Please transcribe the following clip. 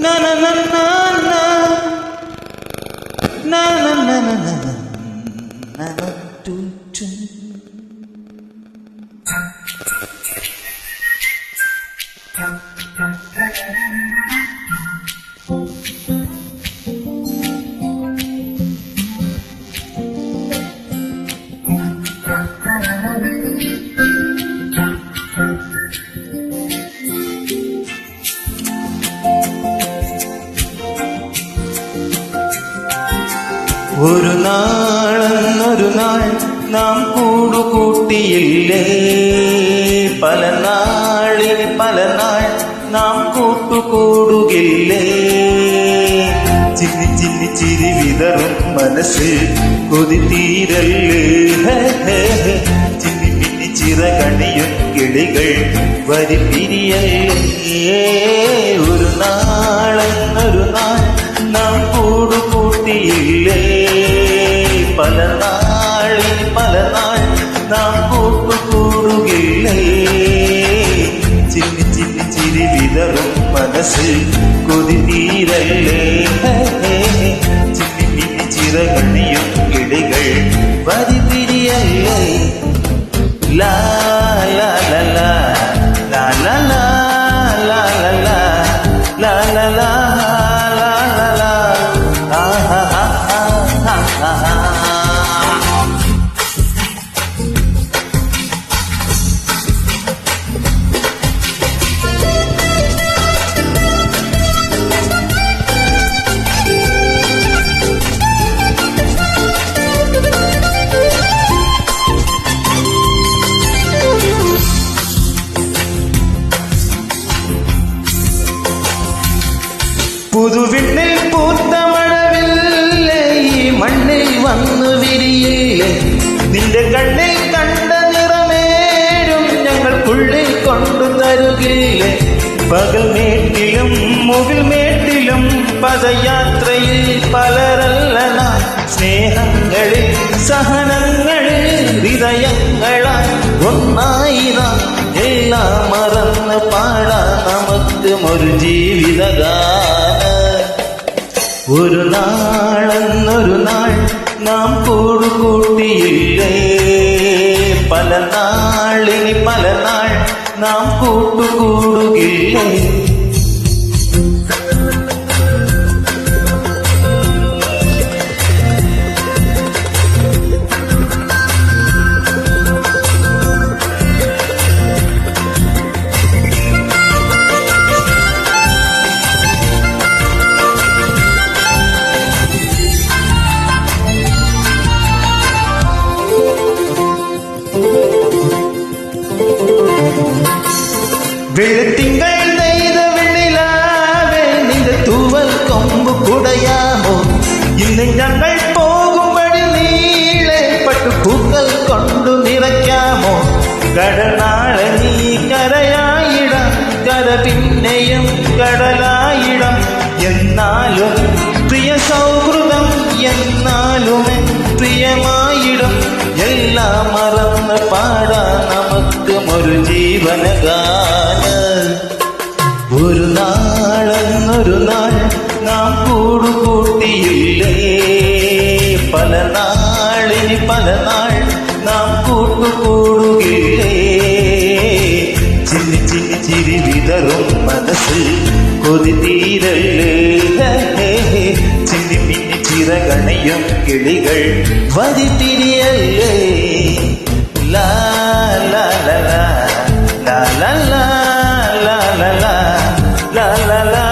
na na na na na na na na na na na na tu tu. ഒരു നാളെന്നൊരു നാൾ നാം കൂടുകൂട്ടിയില്ലേ, പല നാളിന് പല നാൾ നാം കൂട്ടുകൂടുകില്ലേ. ചിന്നി ചിന്നി ചിരി വിതറും മനസ്സിൽ കൊതി തീരല്ലേ, ചിന്നി പിന്നി ചിറകണിയും കിളികൾ വരി പിരിയല്ലേ. ഒരു നാളെന്നൊരു നാൾ നാം കൂടുകൂട്ടിയില്ലേ, പല നാളിന് പല നാൾ നാം കൂട്ടുകൂടുകില്ലേ. ചിന്നി ചിന്നി ചിരി വിതറും മനസ്സിൽ കൊതി തീരല്ലേ, ചിന്നി പിന്നി ചിറകണിയും കിളികൾ വരി പിരിയല്ലേ. ലാ ലാ ലാ ലാ ലാ ലാ ലാ ലാ ലാ ലാ ലാ ലാ. പുതുവിണ്ണിൽ പൂത്ത മഴവില്ലേ, ഈ മണ്ണിൽ വന്നു വിരിയില്ലേ. നിന്റെ കണ്ണിൽ കണ്ട നിറമേരും ഞങ്ങൾക്കുള്ളിൽ കൊണ്ടു തരുകില്ലേ. പകൽ മേട്ടിലും മുകിൽ മേട്ടിലും പദയാത്രയിൽ പലരല്ല നാം. സ്നേഹങ്ങളിൽ സഹനങ്ങളിൽ ഹൃദയങ്ങളാൽ ഒന്നായി നാം. എല്ലാം മറന്ന് പാടാം നമുക്കും ഒരു ജീവിതഗാനം. ഒരു നാളെന്നൊരു നാൾ നാം കൂടുകൂട്ടിയില്ലേ, പല നാളിന് പല നാൾ നാം കൂട്ടുകൂടുകില്ലേ. വെളുത്തിങ്കൾ നെയ്ത വെണ്ണിലാവേ, നിന്റെ തൂവൽ കൊമ്പ് കുടയാമോ. ഇന്ന് ഞങ്ങൾ പോകും വഴി നീളെ പട്ടുപൂക്കൾ കൊണ്ടു നിറയ്ക്കാമോ. കടനാളെ നീ കരയായിടം, കര പിന്നെയും കടലായിടം. എന്നാലും പ്രിയ സൗഹൃദം, എന്നാലും പ്രിയമായിടം. എല്ലാം മറന്ന് പാടാം നമുക്കും ഒരു ജീവനഗാനം. ഒരു നാളെന്നൊരു നാൾ നാം കൂടുകൂട്ടിയില്ലേ, പല നാളിന് പല നാൾ നാം കൂട്ടുകൂടുകില്ലേ. ചിന്നി ചിന്നി ചിരി വിതറും മനസ്സിൽ കൊതി തീരല്ലേ, ചിന്നി പിന്നി ചിറകണയും കിളികൾ വരി തിരിയല്ലേ. ലാ ലാ ലാ ലാ ലാ ലാ ലാ ലാ ലാ ലാ ലാ ലാ.